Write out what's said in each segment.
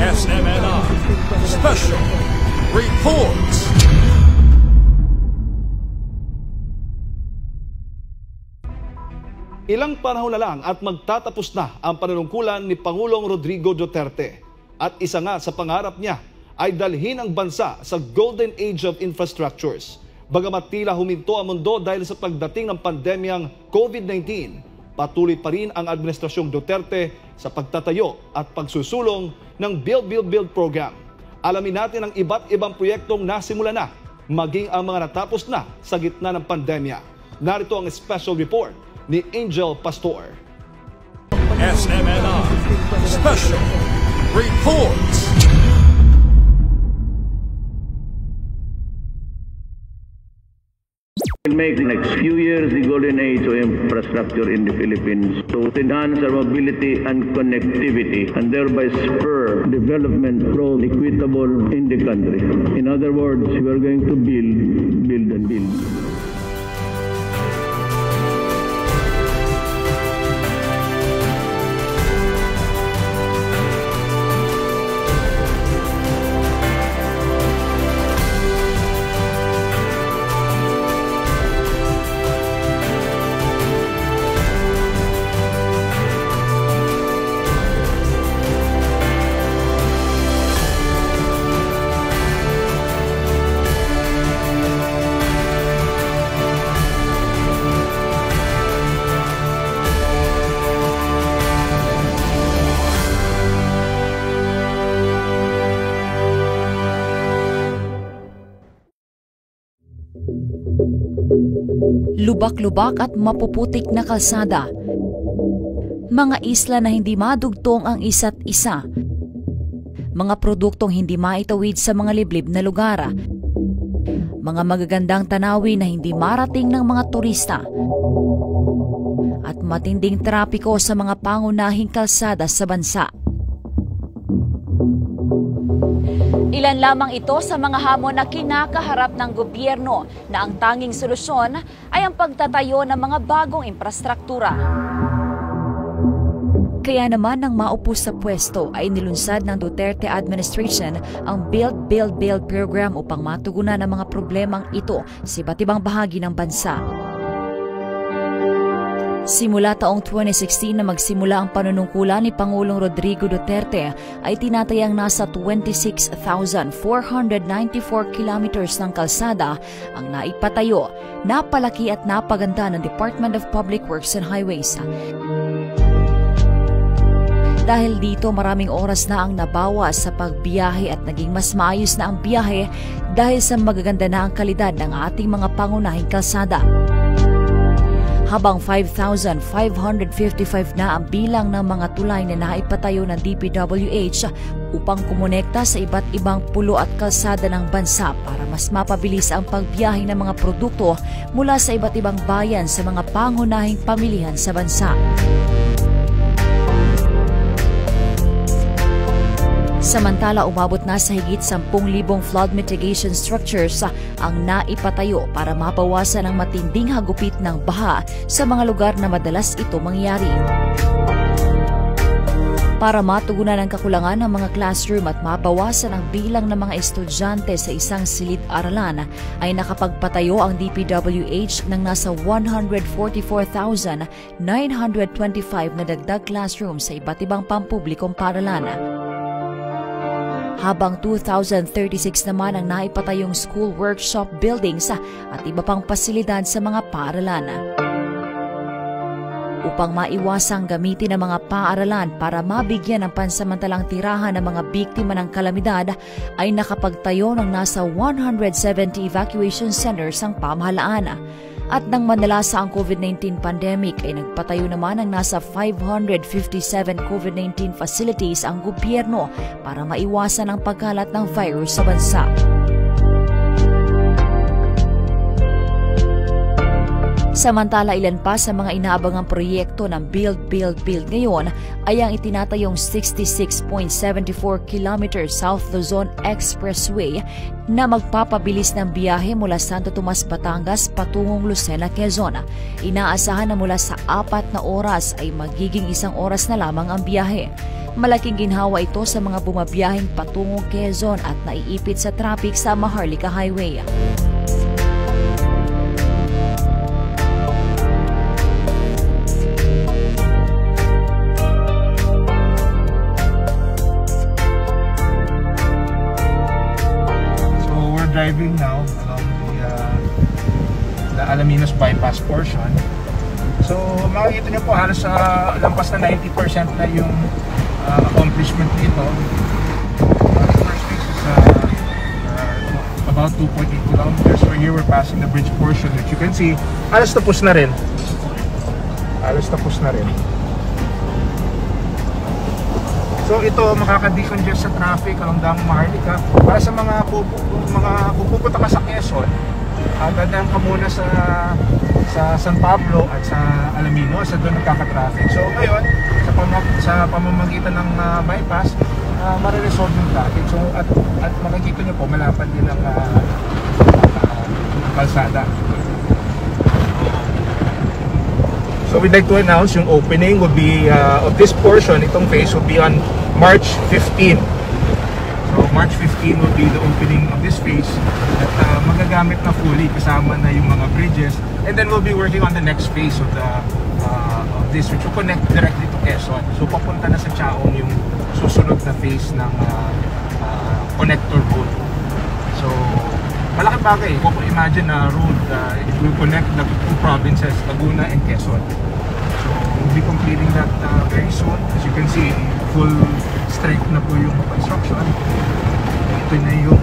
SMNI Special Reports. Ilang panahon na lang at magtatapos na ang panunungkulan ni Pangulong Rodrigo Duterte. At isa nga sa pangarap niya ay dalhin ang bansa sa Golden Age of Infrastructures. Bagamat tila huminto ang mundo dahil sa pagdating ng pandemyang COVID-19, patuloy pa rin ang Administrasyong Duterte sa pagtatayo at pagsusulong ng Build Program. Alamin natin ang iba't ibang proyektong nasimula na, maging ang mga natapos na sa gitna ng pandemya. Narito ang special report ni Angel Pastor. SMNI Special Reports. We'll make the next few years the golden age of infrastructure in the Philippines to enhance our mobility and connectivity and thereby spur development growth equitable in the country. In other words, we are going to build and build. Lubak-lubak at mapuputik na kalsada. Mga isla na hindi madugtong ang isa't isa. Mga produktong hindi maitawid sa mga liblib na lugar. Mga magagandang tanawin na hindi marating ng mga turista. At matinding trapiko sa mga pangunahing kalsada sa bansa. Ilan lamang ito sa mga hamon na kinakaharap ng gobyerno na ang tanging solusyon ay ang pagtatayo ng mga bagong infrastruktura. Kaya naman nang maupo sa pwesto ay nilunsad ng Duterte administration ang Build program upang matugunan ang mga problemang ito sa iba't ibang bahagi ng bansa. Simula taong 2016 na magsimula ang panunungkulan ni Pangulong Rodrigo Duterte ay tinatayang nasa 26,494 kilometers ng kalsada ang naipatayo, napalaki at napaganda ng Department of Public Works and Highways. Dahil dito maraming oras na ang nabawas sa pagbiyahe at naging mas maayos na ang biyahe dahil sa magaganda na ang kalidad ng ating mga pangunahing kalsada. Habang 5,555 na ang bilang ng mga tulay na naipatayo ng DPWH upang kumonekta sa iba't ibang pulo at kalsada ng bansa para mas mapabilis ang pagbiyahe ng mga produkto mula sa iba't ibang bayan sa mga pangunahing pamilihan sa bansa. Samantala, umabot na sa higit 10,000 flood mitigation structures ang naipatayo para mabawasan ang matinding hagupit ng baha sa mga lugar na madalas ito mangyari. Para matugunan ang kakulangan ng mga classroom at mabawasan ang bilang ng mga estudyante sa isang silid-aralan, ay nakapagpatayo ang DPWH ng nasa 144,925 na dagdag classroom sa iba't ibang pampublikong paaralan. Habang 2,036 naman ang naipatayong school workshop buildings at iba pang pasilidad sa mga paaralan. Upang maiwasang gamitin ang mga paaralan para mabigyan ng pansamantalang tirahan ng mga biktima ng kalamidad, ay nakapagtayo ng nasa 170 evacuation centers ang pamahalaan. At nang manalasa ang COVID-19 pandemic ay nagpatayo naman ng nasa 557 COVID-19 facilities ang gobyerno para maiwasan ang pagkalat ng virus sa bansa. Samantala, ilan pa sa mga inaabangang proyekto ng Build ngayon ay ang itinatayong 66.74 km South Luzon Expressway na magpapabilis ng biyahe mula Santo Tomas, Batangas patungong Lucena, Quezon. Inaasahan na mula sa 4 na oras ay magiging 1 oras na lamang ang biyahe. Malaking ginhawa ito sa mga bumabiyaheng patungong Quezon at naiipit sa traffic sa Maharlika Highway. Driving now along the Alaminos bypass portion. So makikita niyo po halos lampas na 90% na yung accomplishment dito. The first phase is about 2.8 kilometers. So here we're passing the bridge portion, which you can see halos tapos na rin. So ito makaka-decongest sa traffic along Damang Maharlika. Para sa mga pupunta ka sa Quezon, dadaan ka muna sa San Pablo at sa Alaminos, sa doon nagkaka-traffic. So ngayon, sa pamamagitan ng bypass, mariresolve yung traffic. So at makikita nyo po, malapad din ang kalsada. So we'd like to announce yung opening will be of this portion, itong phase will be on March 15. So March 15 will be the opening of this phase at magagamit na fully kasama na yung mga bridges, and then we'll be working on the next phase of this, which will connect directly to Quezon. So papunta na sa Chaong yung susunod na phase ng connector road. So malaking bagay, kung imagine na road, it will connect the two provinces, Laguna and Quezon. So we'll be completing that very soon. As you can see, full strength na po yung construction. Ito na yung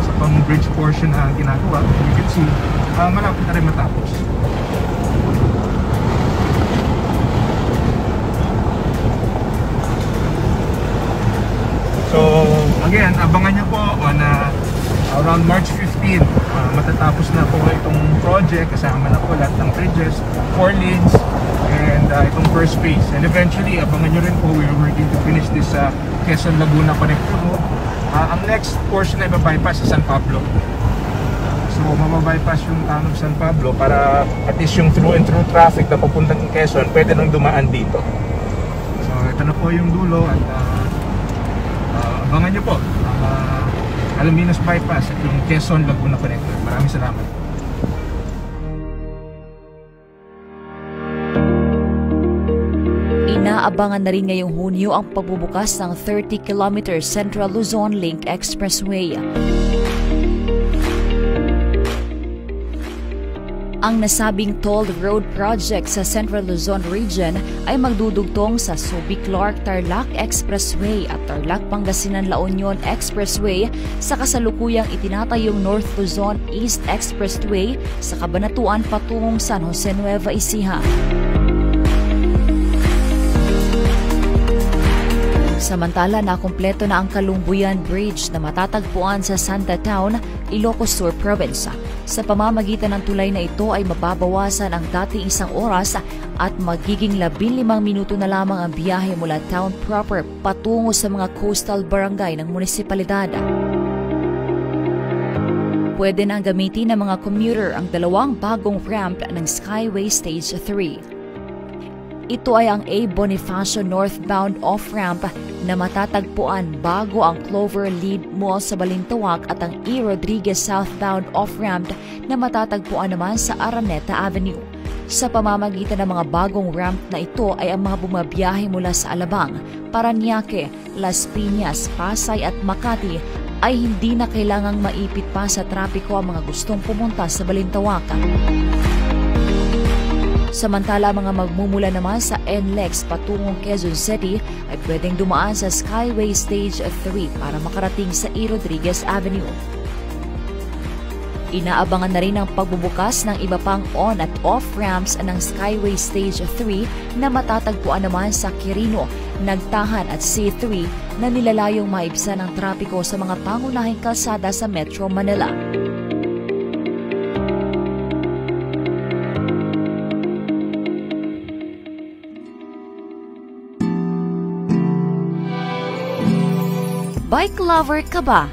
sa pang-bridge portion na ginagawa. You can see, malapit na rin matapos. So again, abangan nyo po on around March 15, matatapos na po itong project, kasama na po lahat ng bridges, 4 lanes, and itong first phase. And eventually, abangan nyo rin po, we are working to finish this Quezon Laguna connector road. Ang next portion na iba-bypass sa San Pablo. So mababypass yung town of San Pablo para at least yung through and through traffic na papuntang Quezon pwede nang dumaan dito. So ito na po yung dulo at abangan nyo po Alaminos bypass at yung Quezon Laguna connector. Maraming salamat. Inaabangan na rin ngayong Hunyo ang pagbubukas ng 30 km Central Luzon Link Expressway. Ang nasabing tolled road project sa Central Luzon region ay magdudugtong sa Subic-Clark-Tarlac Expressway at Tarlac-Pangasinan-La Union Expressway sa kasalukuyang itinatayong North Luzon East Expressway sa Cabanatuan patungong San Jose, Nueva Ecija. Samantala, nakumpleto na ang Kalumbuyan Bridge na matatagpuan sa Santa Town, Ilocos Sur Province. Sa pamamagitan ng tulay na ito ay mababawasan ang dating 1 oras at magiging 15 minuto na lamang ang biyahe mula town proper patungo sa mga coastal barangay ng munisipalidad. Pwede nang gamitin ng mga commuter ang 2 bagong ramp ng Skyway Stage 3. Ito ay ang A. Bonifacio northbound off-ramp na matatagpuan bago ang Clover Lead Mall sa Balintawak at ang E. Rodriguez southbound off-ramp na matatagpuan naman sa Araneta Avenue. Sa pamamagitan ng mga bagong ramp na ito ay ang mga bumabiyahe mula sa Alabang, Parañaque, Las Piñas, Pasay at Makati ay hindi na kailangang maipit pa sa trapiko ang mga gustong pumunta sa Balintawak. Samantala, mga magmumula naman sa NLEX patungong Quezon City ay pwedeng dumaan sa Skyway Stage 3 para makarating sa E. Rodriguez Avenue. Inaabangan na rin ang pagbubukas ng iba pang on at off ramps ng Skyway Stage 3 na matatagpuan naman sa Quirino, Nagtahan at C3 na nilalayong maibsan ang trapiko sa mga pangunahing kalsada sa Metro Manila. Bike lover ka ba?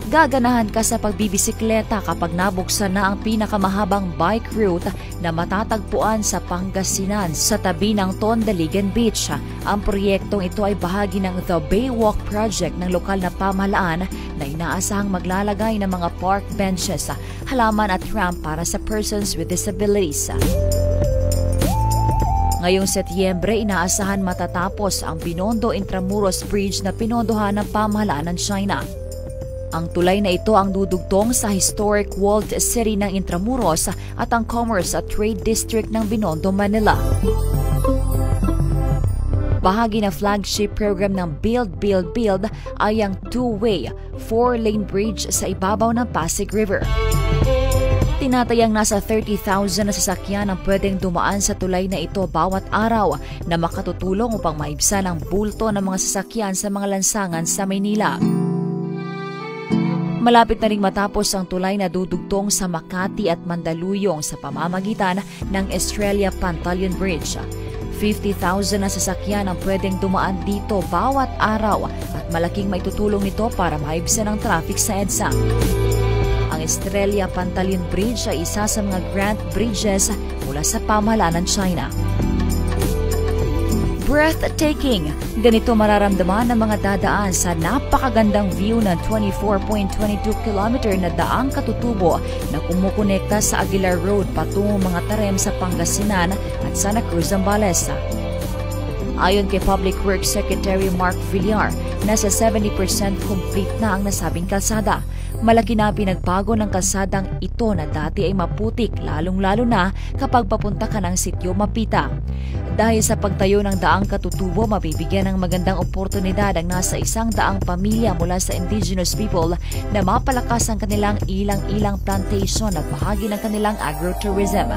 Gaganahan ka sa pagbibisikleta kapag nabuksan na ang pinakamahabang bike route na matatagpuan sa Pangasinan sa tabi ng Tondaligan Beach. Ang proyektong ito ay bahagi ng The Baywalk Project ng lokal na pamahalaan na inaasahang maglalagay ng mga park benches, halaman at ramp para sa persons with disabilities. Ngayong Setyembre, inaasahan matatapos ang Binondo Intramuros Bridge na pinondohan ng pamahalaan ng China. Ang tulay na ito ang dudugtong sa historic walled city ng Intramuros at ang Commerce at Trade District ng Binondo, Manila. Bahagi na flagship program ng Build, Build, Build ay ang two-way, 4-lane bridge sa ibabaw ng Pasig River. Tinatayang nasa 30,000 na sasakyan ang pwedeng dumaan sa tulay na ito bawat araw na makatutulong upang maibsan ang bulto ng mga sasakyan sa mga lansangan sa Maynila. Malapit na ring matapos ang tulay na dudugtong sa Makati at Mandaluyong sa pamamagitan ng Estrella Pantaleon Bridge. 50,000 na sasakyan ang pwedeng dumaan dito bawat araw at malaking maitutulong nito para maibsan ang traffic sa EDSA. Ang Estrella Pantaleon Bridge ay isa sa mga grant bridges mula sa pamahalaan ng China. Breathtaking! Ganito mararamdaman ng mga dadaan sa napakagandang view ng 24.22 km na daang katutubo na kumukonekta sa Aguilar Road patungong mga Tarem sa Pangasinan at Santa Cruz, Zambales. Ayon kay Public Works Secretary Mark Villar, nasa 70% complete na ang nasabing kalsada. Malaki na pinagbago ng kalsadang ito na dati ay maputik, lalong-lalo na kapag papunta ka ng sitio Mapita. Dahil sa pagtayo ng daang katutubo, mabibigyan ng magandang oportunidad ang nasa 100 pamilya mula sa indigenous people na mapalakas ang kanilang ilang-ilang plantation at bahagi ng kanilang agrotourism.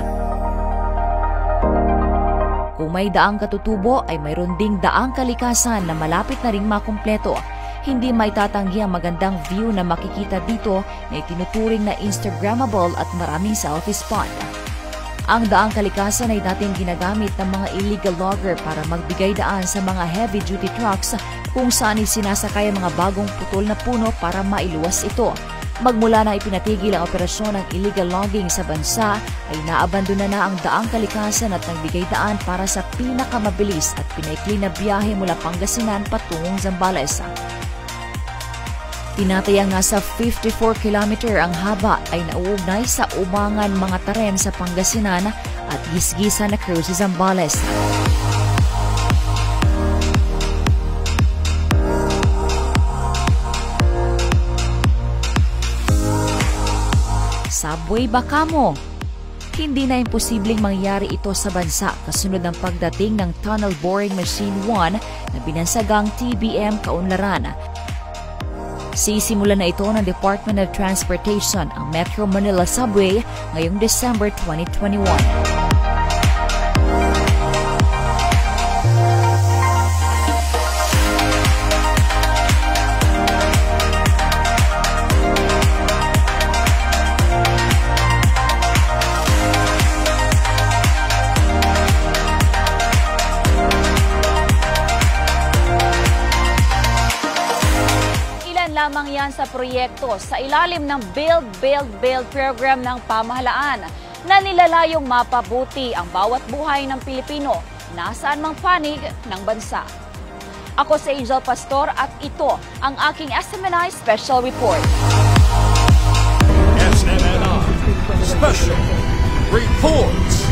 Kung may daang katutubo, ay mayroon ding daang kalikasan na malapit na ring makumpleto. Hindi may tatanggi ang magandang view na makikita dito na itinuturing na Instagrammable at maraming selfie spot. Ang daang kalikasan ay dating ginagamit ng mga illegal logger para magbigay daan sa mga heavy-duty trucks kung saan isinasakay ang mga bagong putol na puno para mailuwas ito. Magmula na ipinatigil ang operasyon ng illegal logging sa bansa, ay naabandona na ang daang kalikasan at nagbigay daan para sa pinakamabilis at pinaikli na biyahe mula Pangasinan patungong Zambales. Tinatayang nasa 54 km ang haba ay nauugnay sa Umangan, mga Tarem sa Pangasinan at Gisgisa na Cruz, Zambales. Subway ba kamo? Hindi na imposibleng mangyari ito sa bansa kasunod ng pagdating ng Tunnel Boring Machine 1 na binansagang TBM kaunlaran. Sisimulan na ito ng Department of Transportation ang Metro Manila Subway ngayong December 2021. Lamang yan sa proyekto sa ilalim ng Build, Build, Build program ng pamahalaan na nilalayong mapabuti ang bawat buhay ng Pilipino nasaan mang panig ng bansa. Ako si Angel Pastor at ito ang aking SMNI Special Report. SMNI Special Reports.